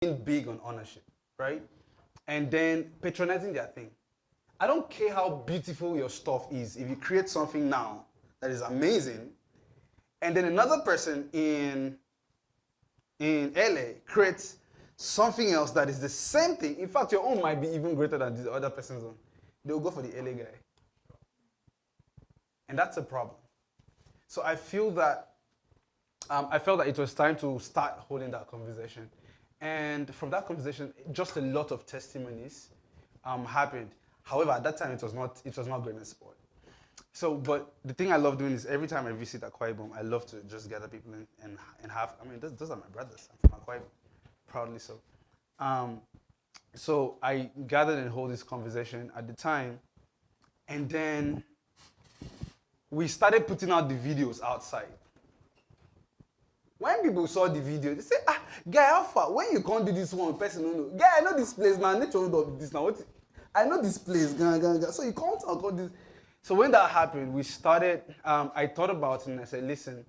being big on ownership, right? And then patronizing their thing. I don't care how beautiful your stuff is. If you create something now that is amazing, and then another person in LA creates something else that is the same thing. In fact, your own might be even greater than the other person's own. They will go for the LA guy. And that's a problem. So I feel that I felt that it was time to start holding that conversation. And from that conversation, just a lot of testimonies happened. However, at that time, it was not great in sport. So, but the thing I love doing is every time I visit Akwa Ibom, I love to just gather people in and have, I mean, those are my brothers. I'm from Akwa Ibom, proudly so. So I gathered and hold this conversation at the time, and then we started putting out the videos outside. When people saw the video, they say, guy, how far? When you can't do this one, person don't know. Guy, I know this place now. Nature don't do this now. I know this place. So you can't this. So when that happened, we started, I thought about it and I said, listen,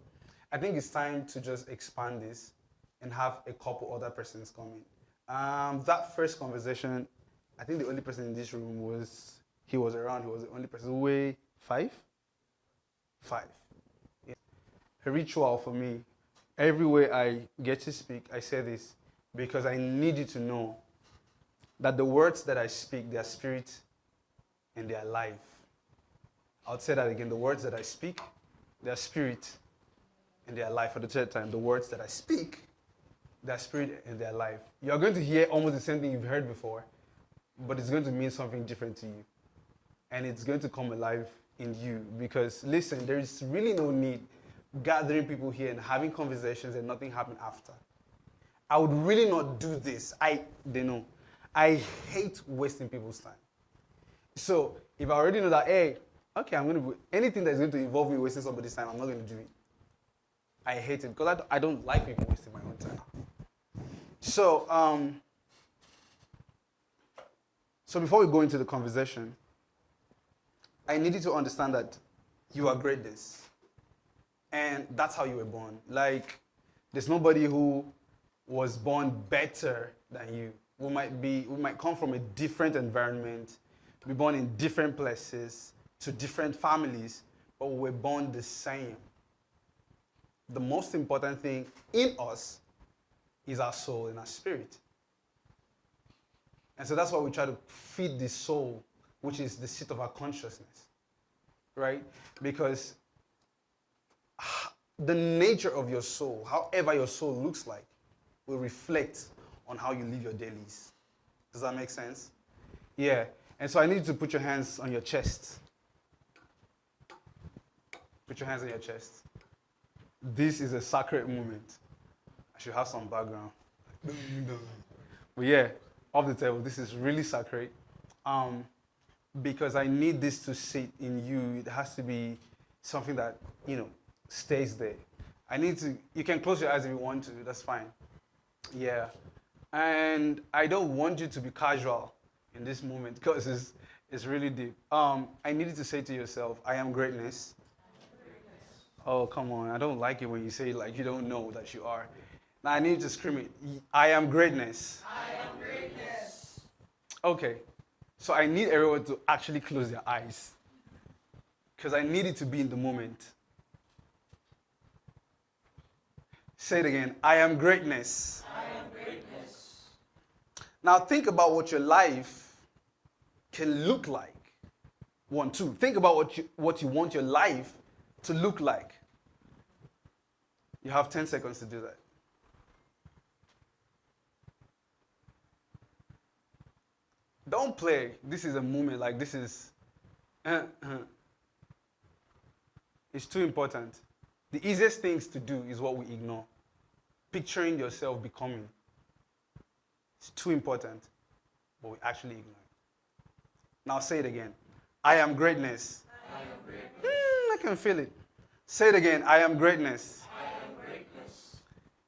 I think it's time to just expand this and have a couple other persons come in. That first conversation, I think the only person in this room he was around. He was the only person. Way 5? 5. Yeah. A ritual for me. Everywhere I get to speak, I say this because I need you to know that the words that I speak, they are spirit and they are life. I'll say that again. The words that I speak, they are spirit and they are life. For the third time, the words that I speak, they are spirit and they are life. You are going to hear almost the same thing you've heard before, but it's going to mean something different to you. And it's going to come alive in you because, listen, there is really no need gathering people here and having conversations and nothing happen after. I would really not do this. They know. I hate wasting people's time. So if I already know that, hey, okay, I'm going to do anything that's going to involve me wasting somebody's time, I'm not going to do it. I hate it because I don't like people wasting my own time. So, so before we go into the conversation, I need you to understand that you are greatness. And that's how you were born. Like, there's nobody who was born better than you. We might come from a different environment, be born in different places, to different families, but we were born the same. The most important thing in us is our soul and our spirit. And so that's why we try to feed the soul, which is the seat of our consciousness, right? Because the nature of your soul, however your soul looks like, will reflect on how you live your dailies. Does that make sense? Yeah. And so I need you to put your hands on your chest. Put your hands on your chest. This is a sacred moment. I should have some background. But yeah, off the table, this is really sacred. Because I need this to sit in you. It has to be something that, stays there. You can close your eyes if you want to, that's fine. Yeah. And I don't want you to be casual in this moment because it's really deep. I need you to say to yourself, I am greatness. Oh, come on. I don't like it when you say it like you don't know that you are. Now I need you to scream it. I am greatness. I am greatness. Okay. So I need everyone to actually close their eyes because I need it to be in the moment. Say it again. I am greatness. I am greatness. Now think about what your life can look like. 1, 2. Think about what you want your life to look like. You have 10 seconds to do that. Don't play. This is a moment. Like this is. It's too important. The easiest things to do is what we ignore. Picturing yourself becoming. It's too important, but we actually ignore it. Now say it again. I am greatness. I am greatness. I can feel it. Say it again. I am greatness. I am greatness.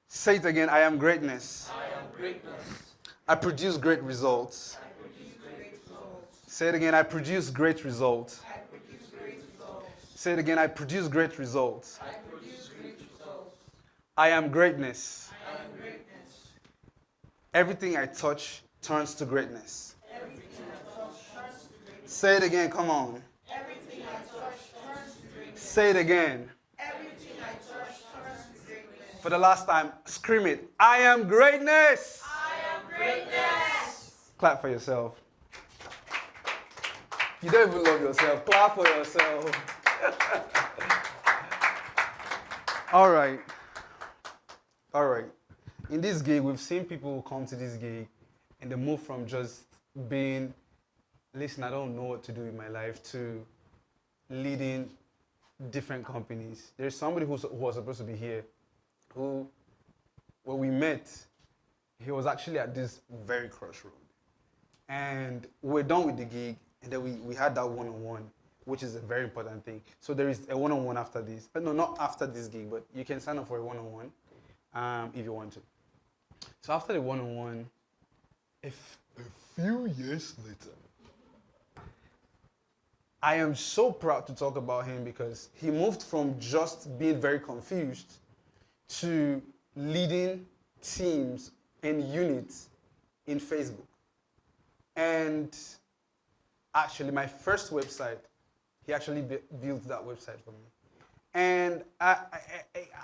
Say it again. I am greatness. I am greatness. I produce great results. I produce great results. Say it again. I produce great results. I produce great results. Say it again. I produce great results. I produce great results. I am greatness. I am greatness. Everything I touch turns to greatness. Everything I touch turns to greatness. Say it again, come on. Everything I touch turns to greatness. Say it again. Everything I touch turns to greatness. For the last time, scream it. I am greatness. I am greatness. Clap for yourself. You don't even love yourself. Clap for yourself. All right. All right. In this gig, we've seen people come to this gig and they move from just being, listen, I don't know what to do with my life, to leading different companies. There's somebody who was supposed to be here who, when we met, he was actually at this very crossroad. And we're done with the gig, and then we had that one-on-one, which is a very important thing. So there is a one-on-one after this. No, not after this gig, but you can sign up for a one-on-one if you want to. So after the one-on-one, a few years later, I am so proud to talk about him because he moved from just being very confused to leading teams and units in Facebook. And actually, my first website, he actually built that website for me. And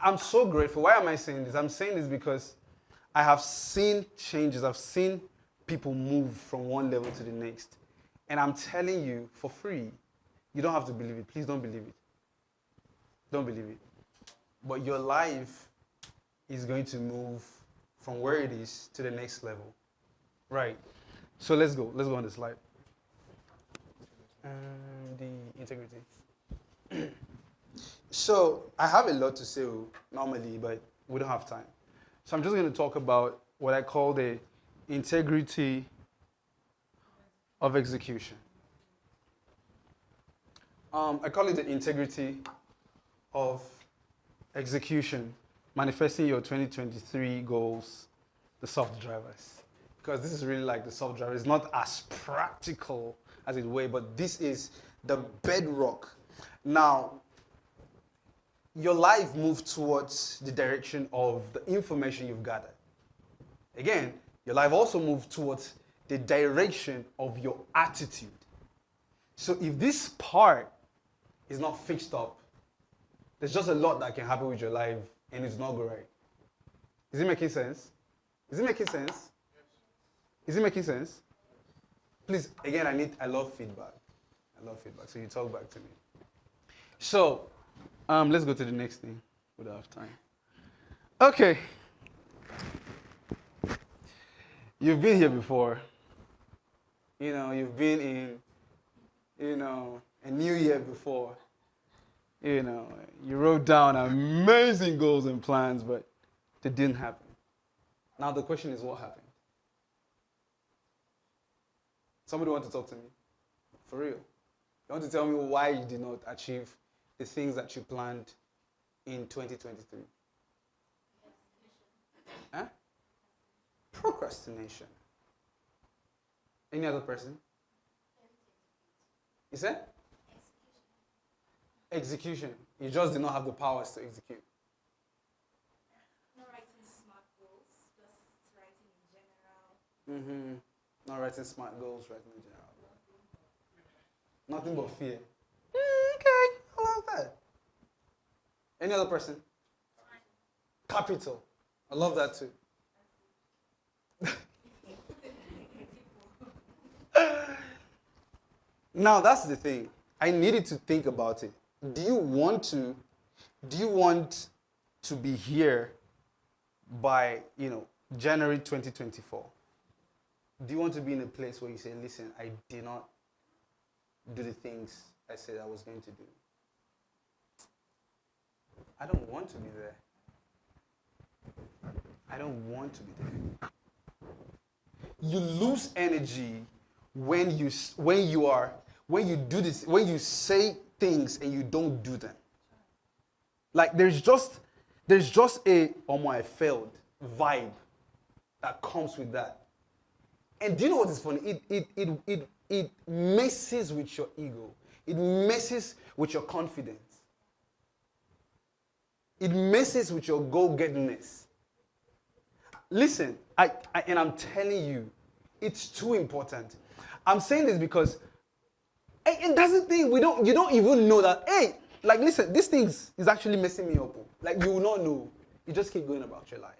I'm so grateful. Why am I saying this? I'm saying this because I have seen changes. I've seen people move from one level to the next. And I'm telling you for free, you don't have to believe it. Please don't believe it. Don't believe it. But your life is going to move from where it is to the next level. Right. So let's go. Let's go on the slide. The integrity. So I have a lot to say normally, but we don't have time. So I'm just going to talk about what I call the integrity of execution. I call it the integrity of execution, manifesting your 2023 goals, the soft drivers. Because this is really like the soft driver. It's not as practical as it were, but this is the bedrock. Now, your life moves towards the direction of the information you've gathered. Again, your life also moves towards the direction of your attitude. So if this part is not fixed up, there's just a lot that can happen with your life and it's not good right. Is it making sense? Is it making sense? Is it making sense? Please, again, I love feedback. I love feedback, so you talk back to me. So, let's go to the next thing. We don't have time. Okay. You've been here before. You know, you've been in, a new year before. You know, you wrote down amazing goals and plans, but they didn't happen. Now the question is, what happened? Somebody want to talk to me? For real. You want to tell me why you did not achieve the things that you planned in 2023? Huh? Procrastination. Any other person? You said? Execution. You just did not have the powers to execute. Not writing smart goals, just writing in general. Not writing smart goals, writing in general. Nothing but fear. Okay, I love that. Any other person? Capital. I love that too. Now that's the thing. I needed to think about it. Do you want to be here by, January 2024? Do you want to be in a place where you say, listen, I did not do the things I said I was going to do? I don't want to be there. I don't want to be there. You lose energy when you say things and you don't do them. Like there's just a I failed vibe that comes with that. And do you know what is funny? It messes with your ego. It messes with your confidence. It messes with your go-gettingness. Listen, and I'm telling you, it's too important. I'm saying this because, and that's the thing, you don't even know that, hey, like listen, this thing is actually messing me up. Like you will not know. You just keep going about your life.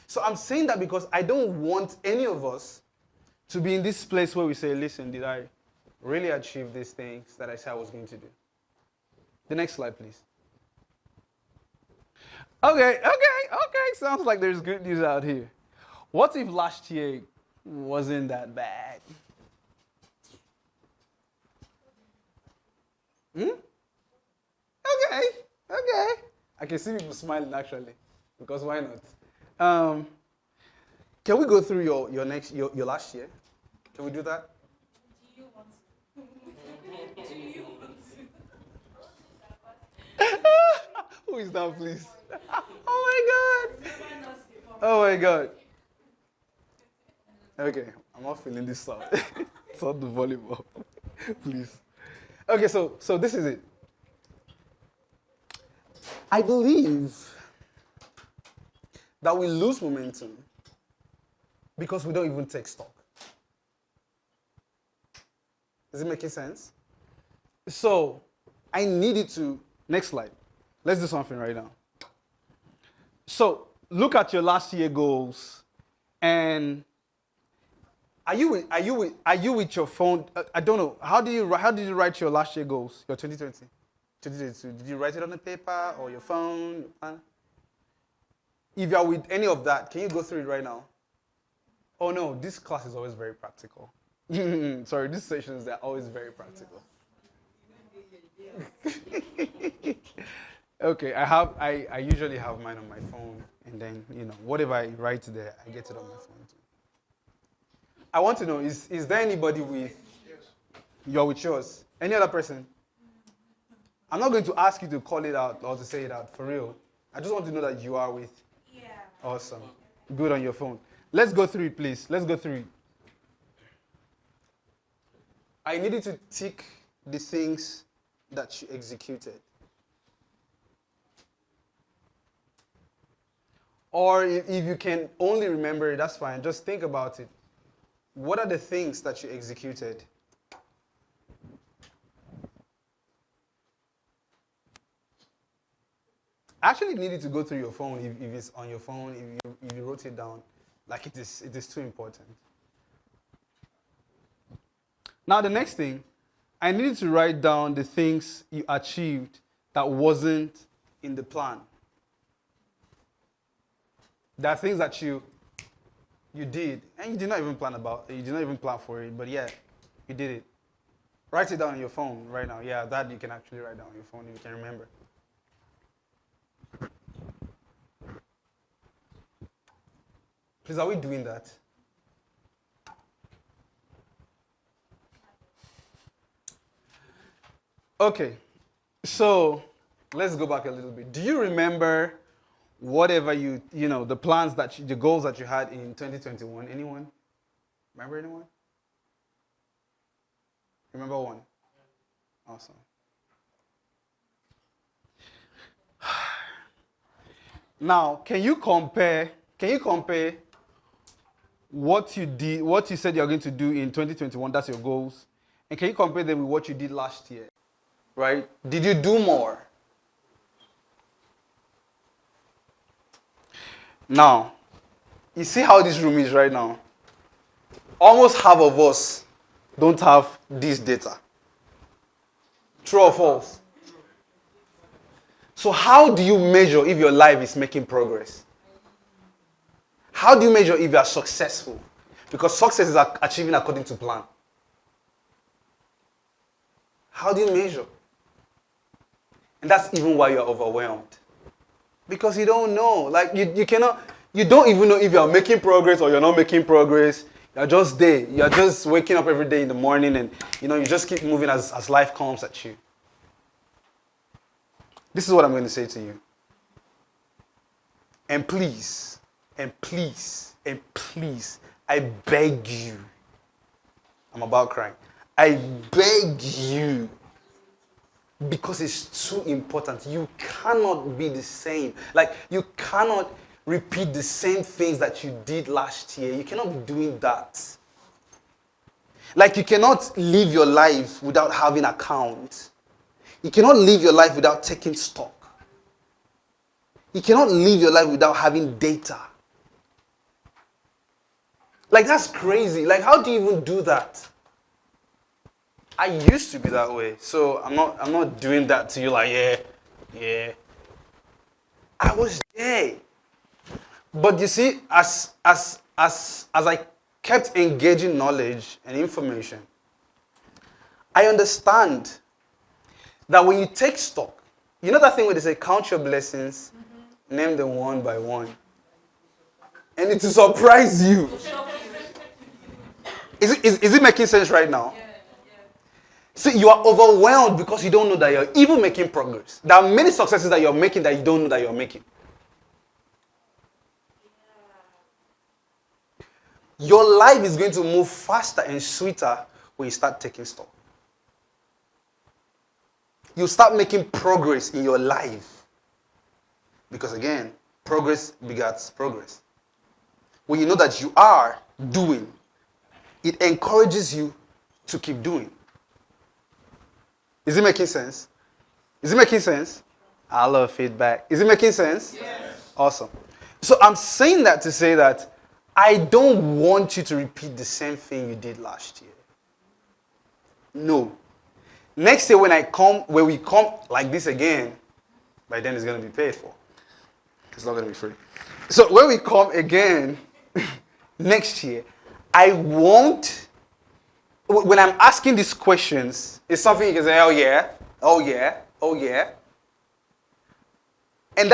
So I'm saying that because I don't want any of us to be in this place where we say, listen, did I really achieve these things that I said I was going to do? The next slide, please. Okay. Sounds like there's good news out here. What if last year wasn't that bad? Okay. I can see people smiling actually, because why not? Can we go through your last year? Can we do that? Do you want to? Do you want to? Who is that, please? Oh my God. Oh my God. Okay, I'm not feeling this sound. Turn the volume up, please. Okay, so this is it. I believe that we lose momentum because we don't even take stock. Is it making sense? So, I needed to, next slide. Let's do something right now. So, look at your last year goals, and are you with your phone? I don't know. How did you write your last year goals? Your 2020, 2022. Did you write it on a paper or your phone? Your plan? If you are with any of that, can you go through it right now? Oh no, this class is always very practical. Sorry, these sessions they're always very practical. Okay, I usually have mine on my phone, and then whatever I write there, I get it on my phone too. I want to know, is there anybody with you're with yours? Any other person? I'm not going to ask you to call it out or to say it out for real. I just want to know that you are with. Yeah. Awesome. Good on your phone. Let's go through it, please. Let's go through it. I needed to tick the things that you executed. Or if you can only remember it, that's fine. Just think about it. What are the things that you executed? I actually needed to go through your phone if it's on your phone, if you wrote it down. Like it is too important. Now the next thing, I needed to write down the things you achieved that wasn't in the plan. There are things that you did, and you did not even plan for it, but yeah, you did it. Write it down on your phone right now. Yeah, that you can actually write down on your phone if you can remember. Please, are we doing that? Okay, so let's go back a little bit. Do you remember whatever the plans the goals that you had in 2021? Anyone? Remember anyone? Remember one? Awesome. Now, can you compare what you did, what you said you're going to do in 2021, that's your goals, and can you compare them with what you did last year? Right? Did you do more? Now, you see how this room is right now? Almost half of us don't have this data. True or false? So how do you measure if your life is making progress? How do you measure if you are successful? Because success is achieving according to plan. How do you measure? And that's even why you're overwhelmed. Because you don't know. Like you don't even know if you're making progress or you're not making progress. You're just there. You're just waking up every day in the morning and you just keep moving as life comes at you. This is what I'm going to say to you. And please, I beg you. I'm about crying. I beg you. Because it's too important. You cannot be the same. Like, you cannot repeat the same things that you did last year. You cannot be doing that. Like you cannot live your life without having account. You cannot live your life without taking stock. You cannot live your life without having data. Like that's crazy. Like how do you even do that? I used to be that way. So I'm not doing that to you like, yeah. I was there. But you see, as I kept engaging knowledge and information, I understand that when you take stock, you know that thing where they say count your blessings, name them one by one. And it will surprise you. Is it making sense right now? Yeah. See, you are overwhelmed because you don't know that you're even making progress. There are many successes that you're making that you don't know that you're making. Your life is going to move faster and sweeter when you start taking stock. You start making progress in your life. Because again, progress begets progress. When you know that you are doing, it encourages you to keep doing. Is it making sense? Is it making sense? I love feedback. Is it making sense? Yes. Awesome. So I'm saying that to say that I don't want you to repeat the same thing you did last year. No. Next year when we come like this again, by then it's going to be paid for. It's not going to be free. So when we come again next year, I won't, when I'm asking these questions, it's something you can say, oh yeah. And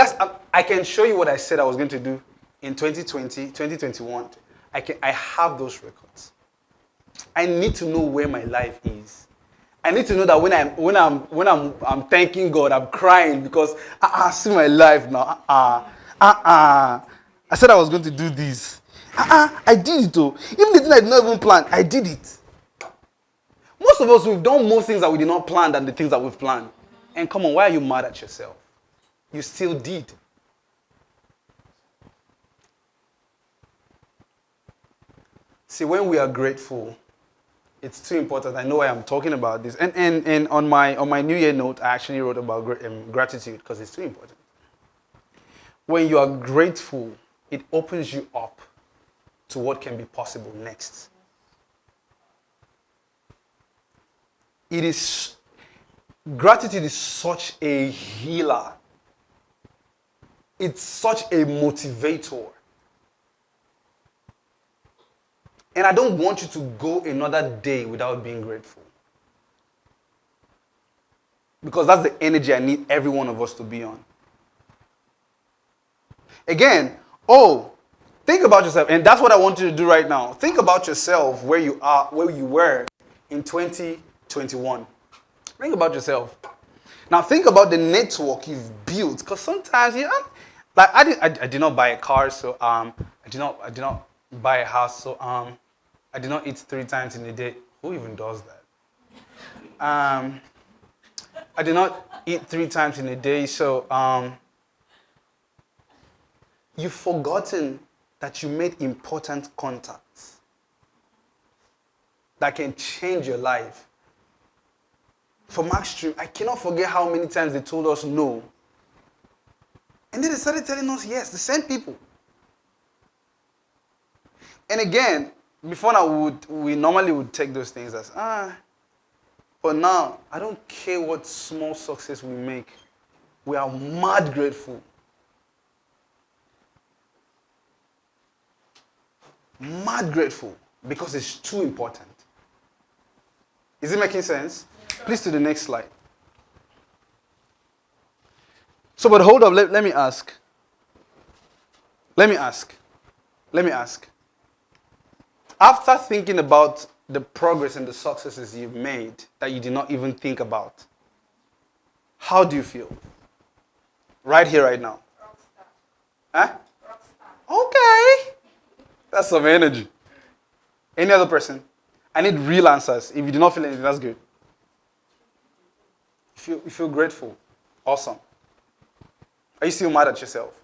I can show you what I said I was going to do in 2020, 2021. I have those records. I need to know where my life is. I need to know that when I'm thanking God, I'm crying because I see my life now. I said I was going to do this. I did it though. Even the thing I did not even plan, I did it. Most of us, we've done more things that we did not plan than the things that we've planned. And come on, why are you mad at yourself? You still did. See, when we are grateful, it's too important. I know why I'm talking about this. And on my New Year note, I actually wrote about gratitude because it's too important. When you are grateful, it opens you up to what can be possible next. Gratitude is such a healer. It's such a motivator. And I don't want you to go another day without being grateful. Because that's the energy I need every one of us to be on. Again, think about yourself. And that's what I want you to do right now. Think about yourself, where you are, where you were in 2021. Think about yourself. Now think about the network you've built. Because sometimes, I did not buy a car, so I did not buy a house, so I did not eat 3 times in a day. Who even does that? I did not eat 3 times in a day, so you've forgotten that you made important contacts that can change your life. For Maxstream, I cannot forget how many times they told us no. And then they started telling us yes, the same people. And again, before now, we normally would take those things as, but now, I don't care what small success we make. We are mad grateful. Mad grateful because it's too important. Is it making sense? Please to the next slide. So, but hold up, let me ask. Let me ask. After thinking about the progress and the successes you've made that you did not even think about, how do you feel? Right here, right now. Huh? Okay. That's some energy. Any other person? I need real answers. If you do not feel anything, that's good. You feel grateful. Awesome. Are you still mad at yourself?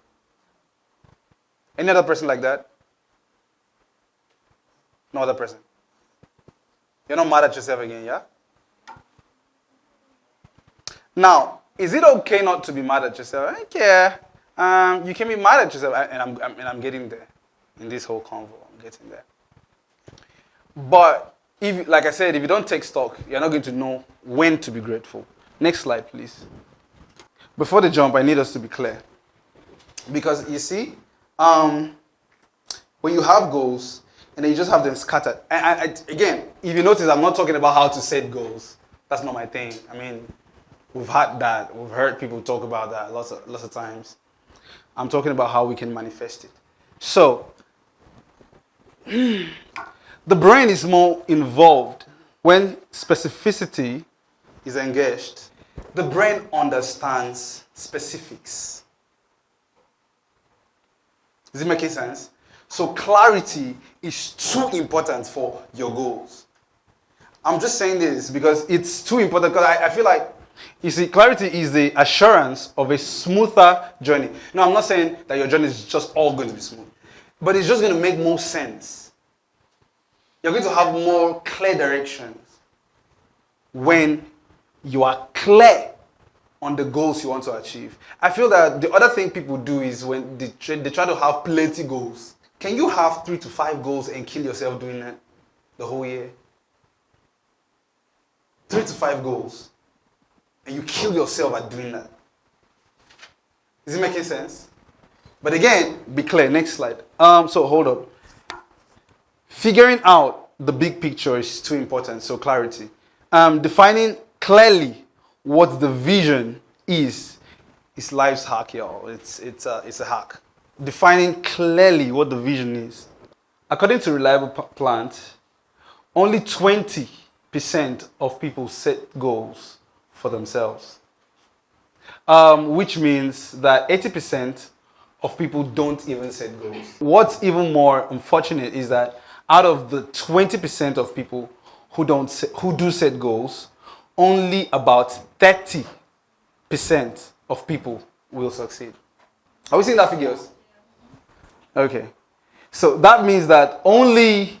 Any other person like that? No other person. You're not mad at yourself again, yeah? Now, is it okay not to be mad at yourself? I don't care. You can be mad at yourself, and I'm getting there. In this whole convo, I'm getting there. But, like I said, if you don't take stock, you're not going to know when to be grateful. Next slide, please. Before the jump, I need us to be clear. Because, you see, when you have goals, and then you just have them scattered. And again, if you notice, I'm not talking about how to set goals. That's not my thing. I mean, we've had that. We've heard people talk about that lots of times. I'm talking about how we can manifest it. So, the brain is more involved when specificity is engaged. The brain understands specifics. Is it making sense? So clarity is too important for your goals. I'm just saying this because it's too important, because I feel like, you see, clarity is the assurance of a smoother journey. No, I'm not saying that your journey is just all going to be smooth, but it's just going to make more sense. You're going to have more clear directions when you are clear on the goals you want to achieve. I feel that the other thing people do is when they try to have plenty goals. Can you have 3 to 5 goals and kill yourself doing that the whole year? 3 to 5 goals. And you kill yourself at doing that. Is it making sense? But again, be clear. Next slide. So hold up. Figuring out the big picture is too important. So clarity. Defining clearly what the vision is life's hack, y'all. It's a hack. Defining clearly what the vision is. According to Reliable Plant, only 20% of people set goals for themselves. Which means that 80% of people don't even set goals. What's even more unfortunate is that out of the 20% of people who do set goals, only about 30% of people will succeed. Are we seeing that figures? Okay. So that means that only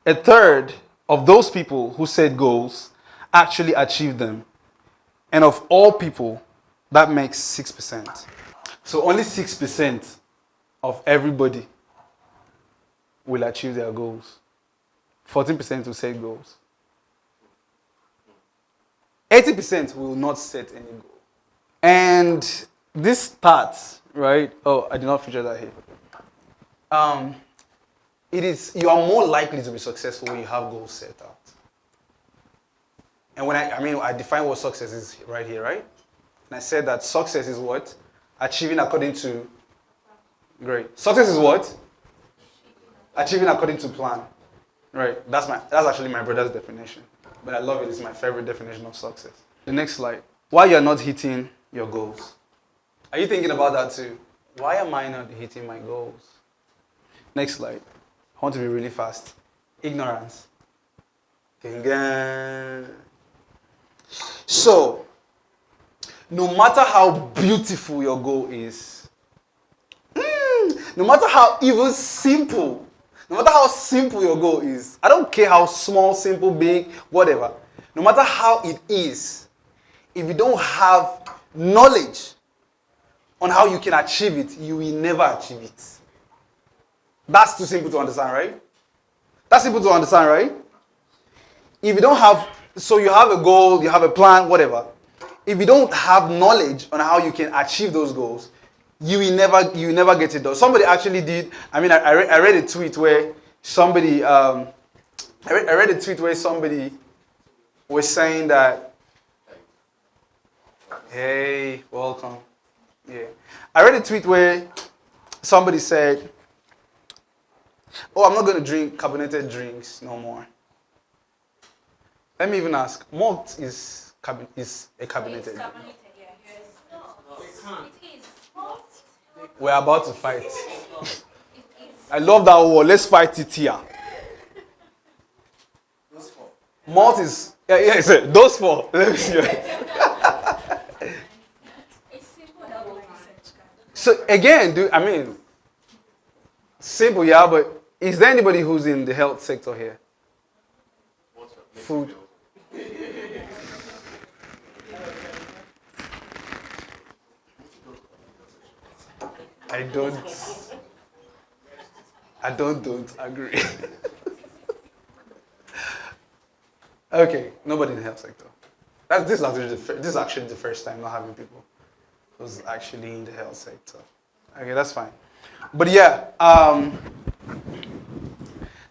a third of those people who set goals actually achieve them. And of all people, that makes 6%. So only 6% of everybody will achieve their goals. 14% will set goals. 80% will not set any goal. And this stats, right? Oh, I did not feature that here. You are more likely to be successful when you have goals set out. And when I define what success is right here, right? And I said that success is what? Achieving according to, great. Success is what? Achieving according to plan. Right. That's actually my brother's definition. But I love it. It's my favorite definition of success. The next slide. Why you're not hitting your goals. Are you thinking about that too? Why am I not hitting my goals? Next slide. I want to be really fast. Ignorance. So, no matter how beautiful your goal is, no matter how even simple, no matter how simple your goal is, I don't care how small, simple, big, whatever, no matter how it is, if you don't have knowledge on how you can achieve it, you will never achieve it. That's too simple to understand, right? That's simple to understand, right? If you don't have, so you have a goal, you have a plan, whatever. If you don't have knowledge on how you can achieve those goals, you will never get it done. Somebody actually did. I read a tweet where somebody, I read a tweet where somebody was saying that, hey, welcome. Yeah. I read a tweet where somebody said, oh, I'm not going to drink carbonated drinks no more. Let me even ask, malt is a carbonated drink. Carbonated, yeah. Yes. No, it is. We're about to fight. I love that word. Let's fight it here. Malt is, those four. Let me see. It's simple health research. So again, Simple, yeah, but is there anybody who's in the health sector here? Food. I don't agree. Okay, nobody in the health sector. This is actually the first time not having people who's actually in the health sector. Okay, that's fine. But yeah,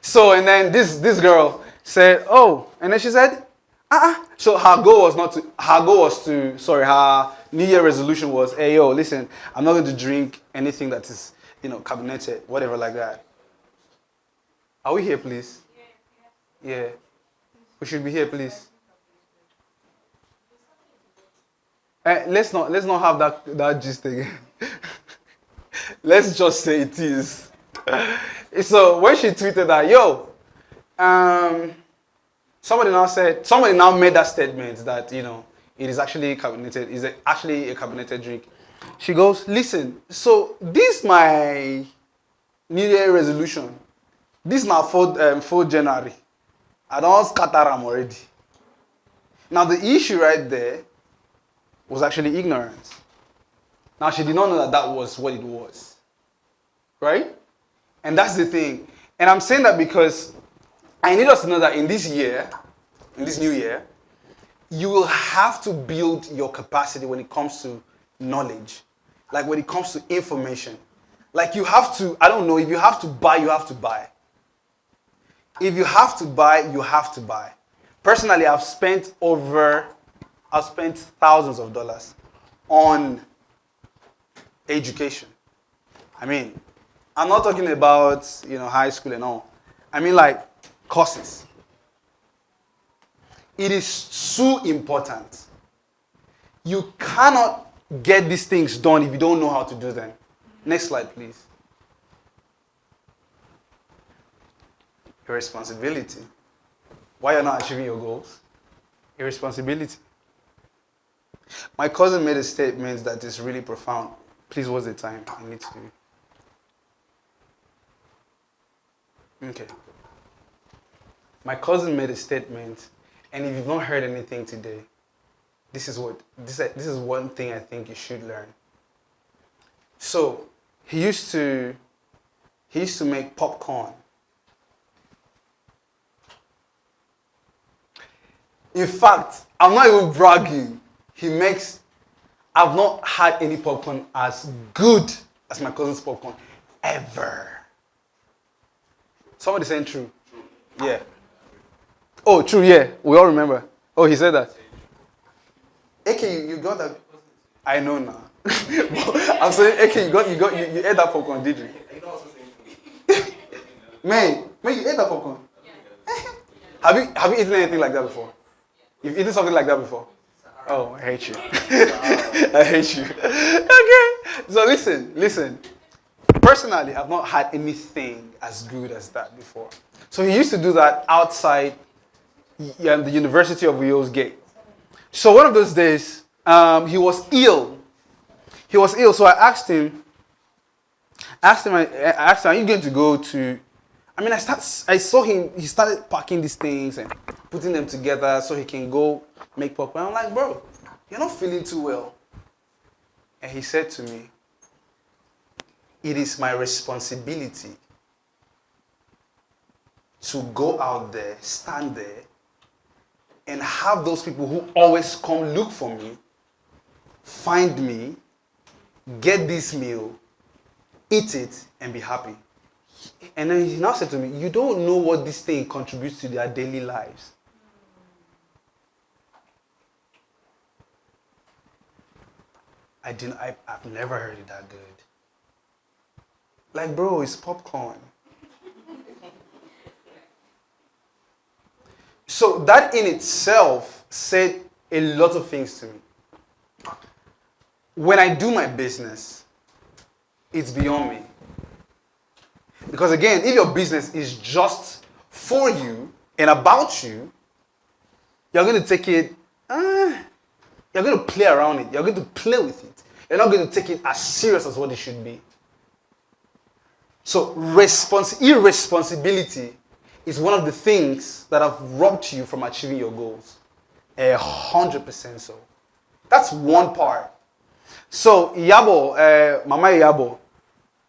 so and then this girl said, oh, and then she said, So her New Year resolution was, hey yo, listen, I'm not going to drink anything that is, carbonated, whatever like that. Are we here, please? Yeah. We should be here, please. Let's not have that gist again. Let's just say it is. So when she tweeted that, somebody now made that statement that, it is actually carbonated, is actually a carbonated drink. She goes, listen, so this my New Year resolution. This na 4 January. I don't scatter them already. Now the issue right there was actually ignorance. Now she did not know that was what it was. Right? And that's the thing. And I'm saying that because I need us to know that in this new year, you will have to build your capacity when it comes to knowledge. Like when it comes to information. Like you have to, I don't know, if you have to buy, you have to buy. If you have to buy, you have to buy. Personally, I've spent thousands of dollars on education. I mean, I'm not talking about, high school and all. I mean like courses. It is so important. You cannot get these things done if you don't know how to do them. Next slide, please. Irresponsibility. Why you're not achieving your goals? Irresponsibility. My cousin made a statement that is really profound. Please, what's the time? I need to. Okay. My cousin made a statement, and if you've not heard anything today, this is one thing I think you should learn. So he used to make popcorn. In fact, I'm not even bragging. I've not had any popcorn as good as my cousin's popcorn ever. Somebody saying true? Yeah. Oh, true, yeah. We all remember. Oh, he said that. AK, you got that. I know now. I'm saying, AK, you ate that popcorn, did you? Man, you ate that popcorn. Have you eaten anything like that before? You've eaten something like that before? Oh, I hate you. I hate you. Okay. So listen. Personally, I've not had anything as good as that before. So he used to do that outside the University of Wales Gate. So one of those days, he was ill. So I asked him, are you going to go to... I saw him, he started packing these things and putting them together so he can go make popcorn. I'm like, bro, you're not feeling too well. And he said to me, it is my responsibility to go out there, stand there, and have those people who always come look for me, find me, get this meal, eat it, and be happy. And then he now said to me, you don't know what this thing contributes to their daily lives. I've never heard it that good. Like, bro, it's popcorn. So that in itself said a lot of things to me. When I do my business, it's beyond me. Because again, if your business is just for you and about you, you're going to take it, you're going to play around it. You're going to play with it. You're not going to take it as serious as what it should be. So irresponsibility is one of the things that have robbed you from achieving your goals. 100% so. That's one part. So Yabo, Mama Yabo,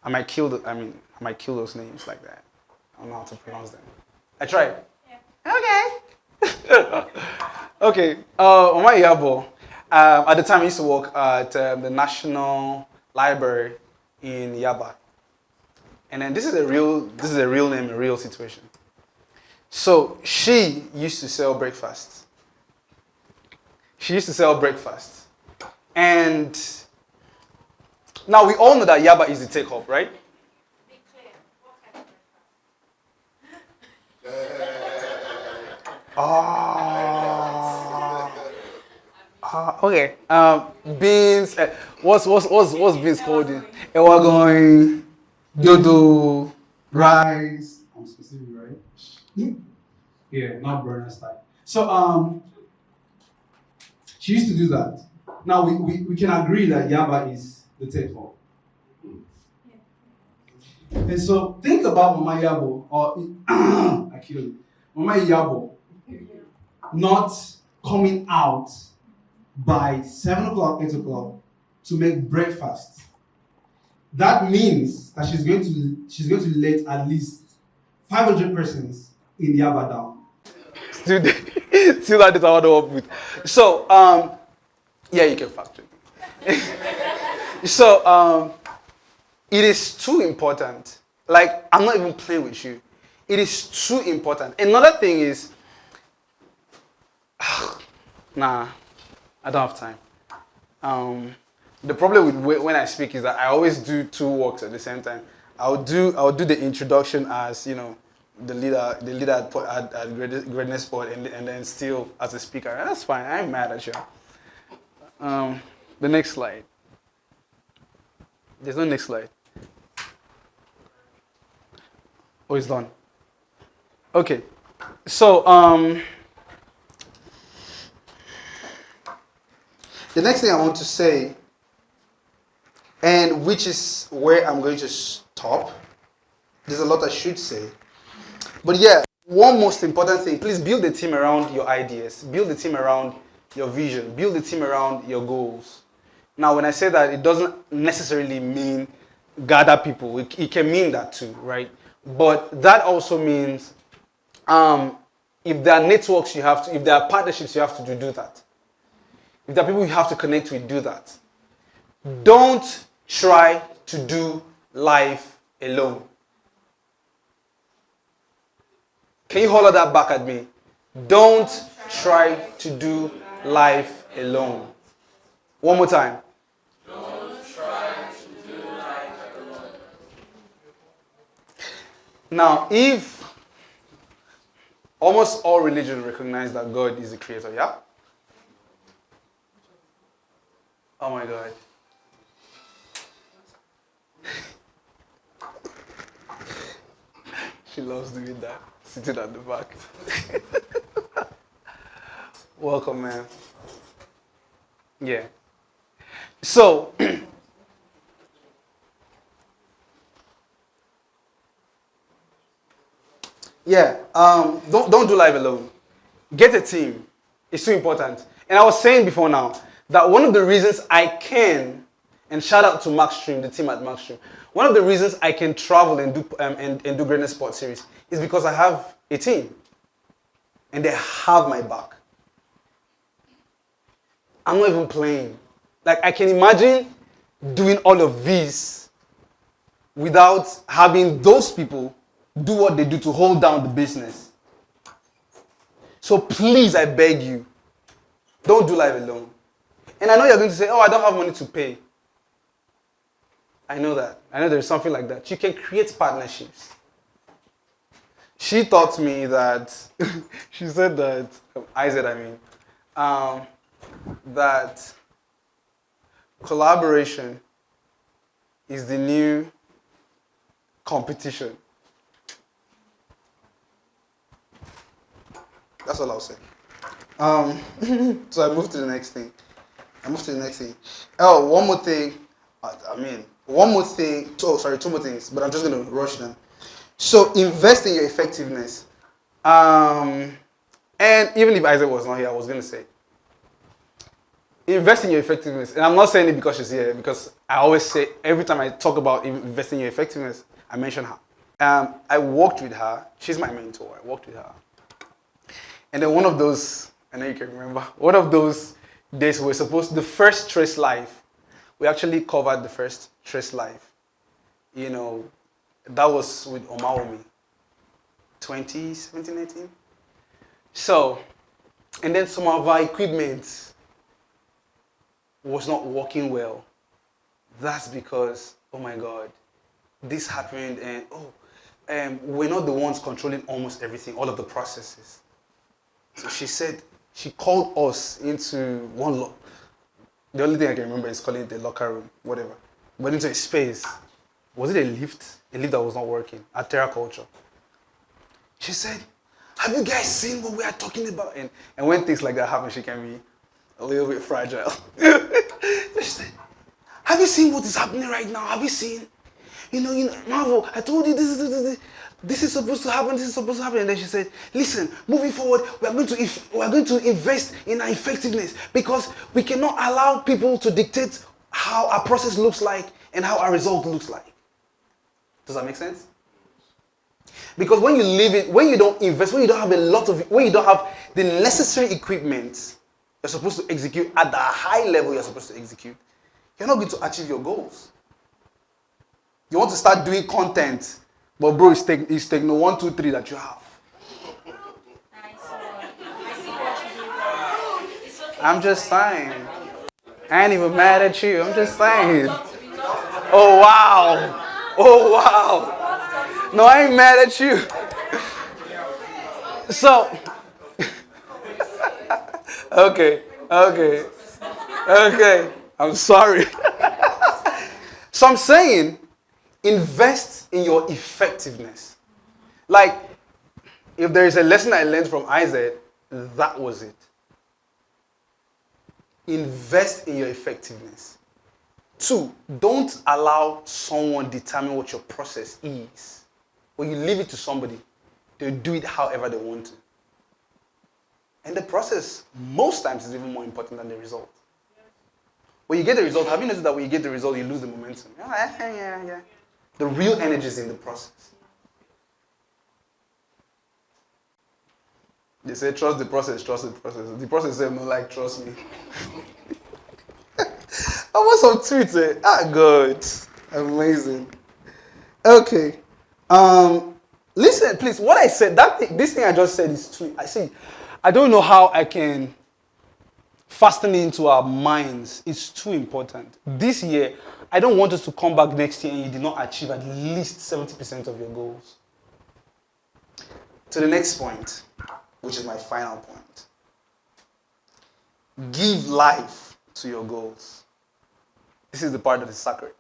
I might kill those names like that. I don't know how to pronounce them. I tried. Yeah. Okay. Okay. Mama Yabo. At the time, I used to work at the National Library in Yaba. And then this is a real name, a real situation. So she used to sell breakfast. And now we all know that Yaba is the take hub, right? Be clear. What kind of breakfast? Okay. Beans. What's beans called? Ewa going, dodo, rice. I'm specific, right? Yeah, not burner style. So she used to do that. Now we can agree that Yaba is the take home. And so think about Mama Yabo or I killed it. Mama Yabo not coming out by 7 o'clock, 8 o'clock to make breakfast. That means that she's going to let at least 500 persons in Yaba down. Still that is I want to work with. So yeah, you can fact check. So it is too important. Like, I'm not even playing with you. It is too important. Another thing is, nah, I don't have time. The problem with when I speak is that I always do 2 works at the same time. I'll do the introduction as, you know, the leader at Greatness Sport, and then still as a speaker. And that's fine. I'm mad at you. The next slide. There's no next slide. Oh, it's done. Okay. So the next thing I want to say, and which is where I'm going to stop. There's a lot I should say. But yeah, one most important thing, please build a team around your ideas. Build a team around your vision. Build a team around your goals. Now, when I say that, it doesn't necessarily mean gather people. It can mean that too, right? But that also means if there are networks if there are partnerships you have to do that. If there are people you have to connect with, do that. Don't try to do life alone. Can you holler that back at me? Don't try to do life alone. One more time. Don't try to do life alone. Now, if almost all religions recognize that God is the creator, yeah? Oh my God. She loves doing that, sitting at the back. Welcome, man. Yeah. So, yeah, don't do life alone. Get a team. It's too important. And I was saying before now that one of the reasons I can, and shout out to Maxstream, the team at Maxstream, one of the reasons I can travel and do Greatness Sport Series is because I have a team. And they have my back. I'm not even playing. Like, I can imagine doing all of this without having those people do what they do to hold down the business. So please, I beg you, don't do life alone. And I know you're going to say, oh, I don't have money to pay. I know that. I know there's something like that. You can create partnerships. She taught me that, she said that, that collaboration is the new competition. That's all I'll say. So I move to the next thing. Oh, one more thing. One more thing. Oh, sorry, two more things, but I'm just going to rush them. So invest in your effectiveness. And even if Isaac was not here, I was going to say, invest in your effectiveness. And I'm not saying it because she's here, because I always say, every time I talk about investing in your effectiveness, I mention her. I worked with her. She's my mentor. I worked with her. And then one of those, I know you can remember, one of those days we were supposed, the first Trace Life, we actually covered the first Trace Life. You know, that was with Umoh, 2017, 18. So, and then some of our equipment was not working well. That's because, oh my God, this happened and we're not the ones controlling almost everything, all of the processes. So she said, she called us into one the only thing I can remember is calling it the locker room, whatever. Went into a space. Was it a lift? A lift that was not working at Terra Culture. She said, have you guys seen what we are talking about? And when things like that happen, she can be a little bit fragile. She said, have you seen what is happening right now? Have you seen? You know, Marvel, I told you this is supposed to happen, this is supposed to happen. And then she said, listen, moving forward, we are going to invest in our effectiveness because we cannot allow people to dictate how our process looks like and how our result looks like. Does that make sense? Because when you leave it, when you don't invest, when you don't have when you don't have the necessary equipment you're supposed to execute at the high level you're supposed to execute, you're not going to achieve your goals. You want to start doing content, but bro, it's techno 1, 2, 3 that you have. I'm just saying. I ain't even mad at you. I'm just saying. Oh wow. Oh wow. No, I ain't mad at you. So okay. I'm sorry. So I'm saying, invest in your effectiveness. Like, if there is a lesson I learned from Isaac, that was it. Invest in your effectiveness. 2, don't allow someone determine what your process is. When you leave it to somebody, they'll do it however they want to. And the process, most times, is even more important than the result. When you get the result, have you noticed that when you get the result, you lose the momentum? Yeah. The real energy is in the process. They say, trust the process, trust the process. The process says, no, like, trust me. I want some tweets. God. Amazing. Okay. Listen, please, what I said, this thing I just said is true. I don't know how I can fasten it into our minds. It's too important. This year, I don't want us to come back next year and you did not achieve at least 70% of your goals. To the next point, which is my final point. Give life to your goals. This is the part that is sacred.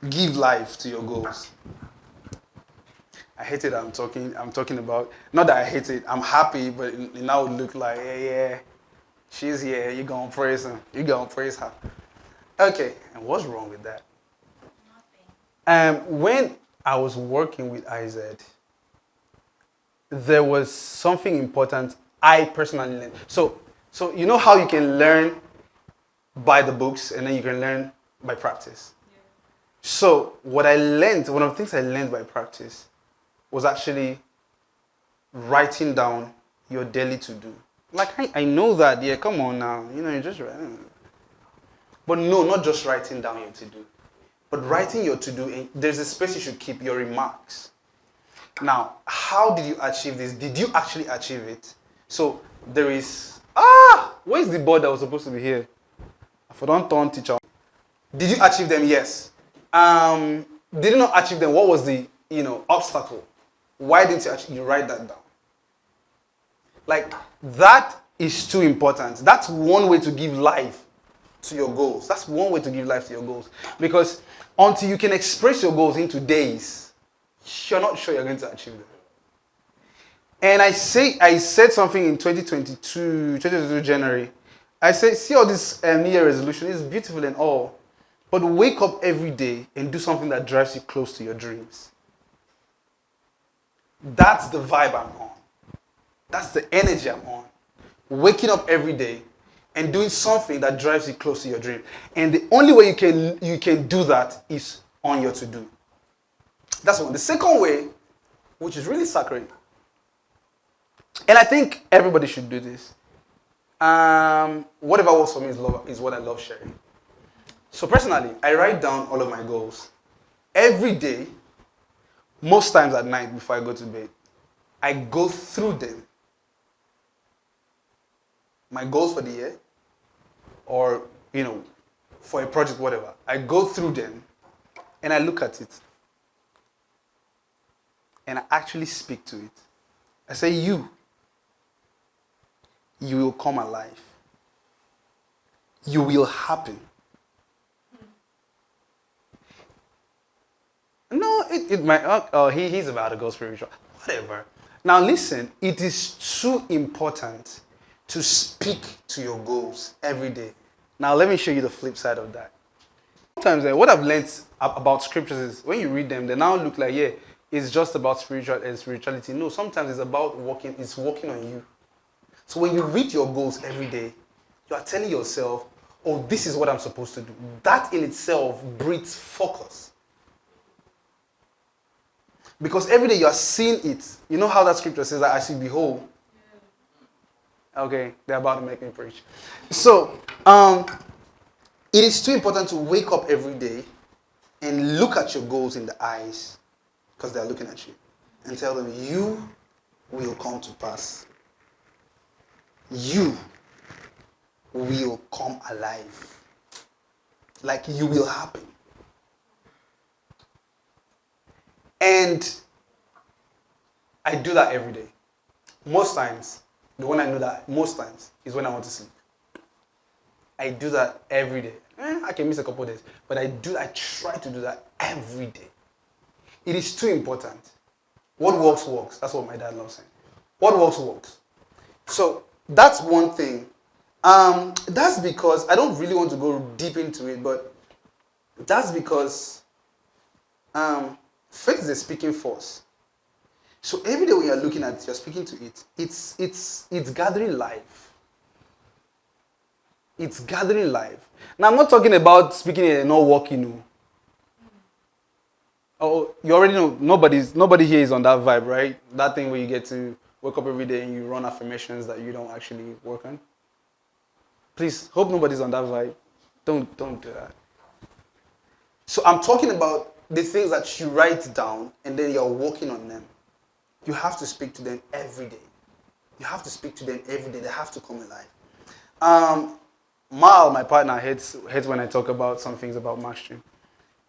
Give life to your goals. I hate it. I'm talking about, not that I hate it, I'm happy, but it now would look like, yeah, she's here, you're going to praise him, you're going to praise her. Okay, and what's wrong with that? Nothing. When I was working with Isaac, there was something important I personally learned. So you know how you can learn by the books and then you can learn by practice? Yeah. So what I learned, one of the things I learned by practice was actually writing down your daily to-do. Like, I know that, yeah, come on now. You know, you just write. But no, not just writing down your to-do. But writing your to-do, and there's a space you should keep your remarks. Now, how did you achieve this? Did you actually achieve it? So, there is... where's the board that was supposed to be here? I don't turn teacher. Did you achieve them? Yes. Did you not achieve them? What was the, obstacle? Why didn't you write that down? Like, that is too important. That's one way to give life to your goals. That's one way to give life to your goals. Because until you can express your goals into days, you're not sure you're going to achieve them. And I said something in 2022 January. I say, see all this New Year resolution is beautiful and all, but wake up every day and do something that drives you close to your dreams. That's the vibe I'm on. That's the energy I'm on. Waking up every day and doing something that drives you close to your dream. And the only way you can do that is on your to-do. That's one. The second way, which is really sacred, and I think everybody should do this. Whatever works for me is what I love sharing. So personally, I write down all of my goals. Every day, most times at night before I go to bed, I go through them. My goals for the year, or, for a project, whatever. I go through them, and I look at it. And I actually speak to it. I say, you will come alive. You will happen. No, it might. He's about to go spiritual. Whatever. Now listen, it is too important to speak to your goals every day. Now let me show you the flip side of that. Sometimes what I've learned about scriptures is when you read them, they now look like, it's just about spirituality. No, sometimes it's about working on you. So when you read your goals every day, you are telling yourself, oh, this is what I'm supposed to do. That in itself breeds focus. Because every day you are seeing it. You know how that scripture says that I should be whole. Okay, they're about to make me preach. So, it is too important to wake up every day and look at your goals in the eyes, because they're looking at you, and tell them, you will come to pass. You will come alive. Like you will happen. And I do that every day. Most times, the one I know that most times is when I want to sleep. I do that every day. I can miss a couple of days, but I try to do that every day. It is too important. What works, works. That's what my dad loves saying. What works, works. So that's one thing. That's because, I don't really want to go deep into it, but that's because faith is a speaking force. So every day when you're looking at it, you're speaking to it, it's gathering life. It's gathering life. Now I'm not talking about speaking and not walking. Oh, you already know nobody here is on that vibe, right? That thing where you get to wake up every day and you run affirmations that you don't actually work on. Please, hope nobody's on that vibe. Don't do that. So I'm talking about the things that you write down and then you're working on them. You have to speak to them every day. You have to speak to them every day. They have to come alive. Mal, my partner, hates when I talk about some things about mastering.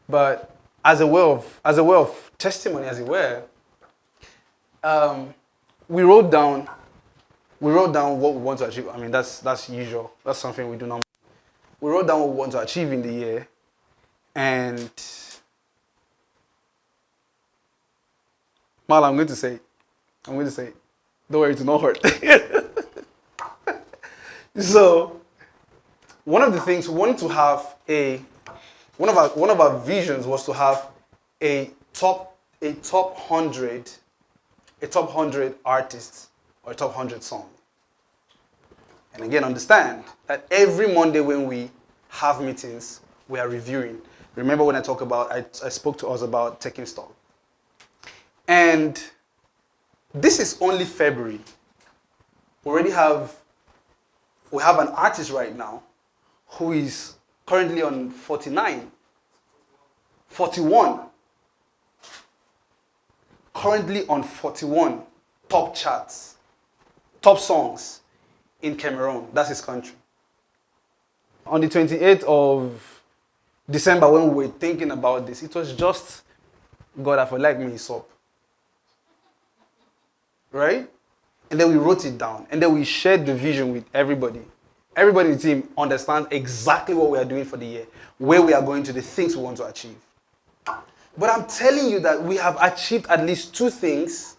But as a way of testimony, as it were, we wrote down what we want to achieve. I mean, that's usual. That's something we do normally. We wrote down what we want to achieve in the year, and Mal, I'm going to say, don't worry, to no hurt. So, one of the things we wanted to have one of our visions was to have a top 100 artists or a top 100 song. And again, understand that every Monday when we have meetings, we are reviewing. Remember when I spoke to us about taking stock. And this is only February. We have an artist right now who is currently on 41. Currently on 41 top charts, top songs in Cameroon. That's his country. On the 28th of December, when we were thinking about this, it was just God, I feel like me is up. Right? And then we wrote it down. And then we shared the vision with everybody. Everybody in the team understands exactly what we are doing for the year, where we are going to, the things we want to achieve. But I'm telling you that we have achieved at least 2 things,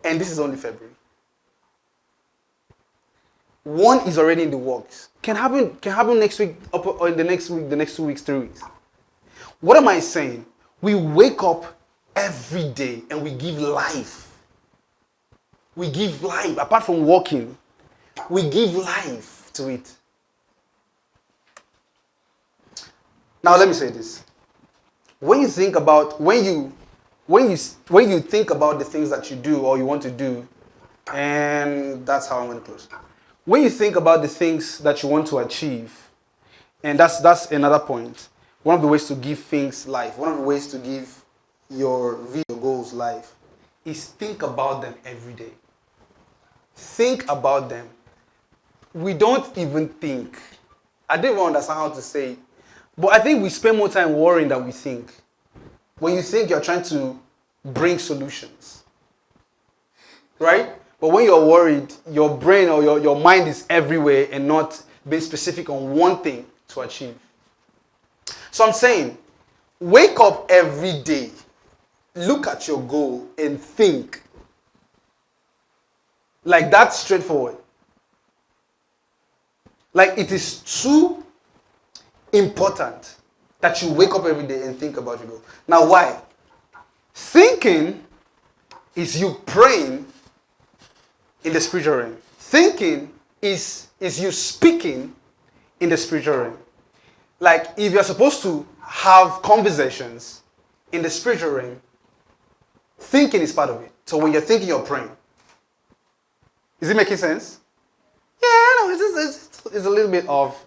and this is only February. One is already in the works. Can happen next week, or in the next week, the next 2 weeks, 3 weeks. What am I saying? We wake up every day and we give life. We give life. Apart from walking, we give life to it. Now let me say this. When you think about when you think about the things that you do or you want to do, and that's how I'm going to close. When you think about the things that you want to achieve, and that's another point. One of the ways to give things life, one of the ways to give your vision goals life, is think about them every day. Think about them. We don't even think. I don't even understand how to say it. But I think we spend more time worrying than we think. When you think, you're trying to bring solutions. Right? But when you're worried, your brain or your mind is everywhere and not being specific on one thing to achieve. So I'm saying, wake up every day, look at your goal and think. Like, that's straightforward. Like, it is too important that you wake up every day and think about your goal. Now, why? Thinking is you praying in the spiritual realm. Thinking is you speaking in the spiritual realm. Like, if you're supposed to have conversations in the spiritual realm, thinking is part of it. So when you're thinking, you're praying. Is it making sense? Yeah, no, it's a little bit off.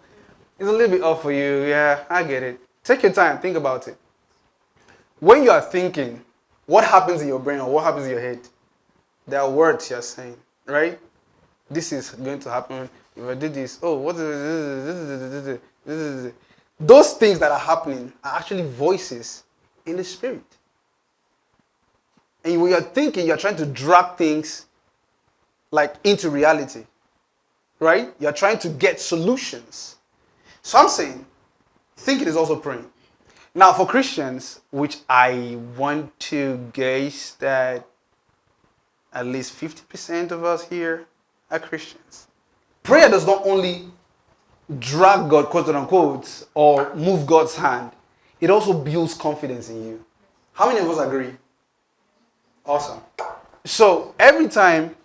It's a little bit off for you. Yeah, I get it. Take your time. Think about it. When you are thinking, what happens in your brain or what happens in your head? There are words you're saying, right? This is going to happen. If I do this, oh, what is this? Those things that are happening are actually voices in the spirit. And when you're thinking, you're trying to drag things like into reality, right? You're trying to get solutions. So I'm saying, thinking is also praying. Now for Christians, which I want to guess that at least 50% of us here are Christians. Prayer does not only drag God, quote unquote, or move God's hand. It also builds confidence in you. How many of us agree? Awesome. So every time,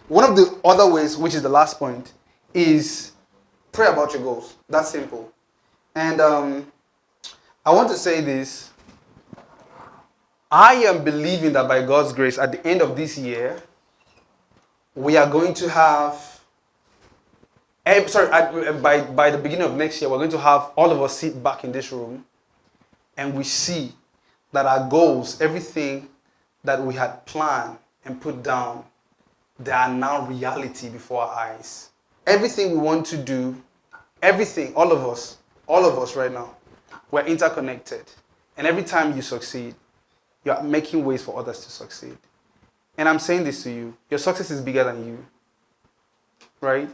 one of the other ways, which is the last point, is pray about your goals. That's simple. And I want to say this. I am believing that by God's grace, at the end of this year, we are going to have by the beginning of next year, we're going to have all of us sit back in this room and we see that our goals, everything that we had planned and put down, they are now reality before our eyes. Everything we want to do, everything, all of us right now, we're interconnected. And every time you succeed, you're making ways for others to succeed. And I'm saying this to you, your success is bigger than you, right?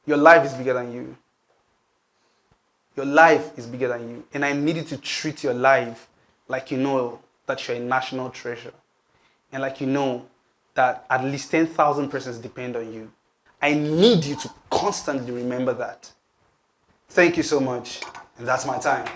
Your life is bigger than you. Your life is bigger than you. And I need you to treat your life like you know that you're a national treasure. And like you know that at least 10,000 persons depend on you. I need you to constantly remember that. Thank you so much. And that's my time.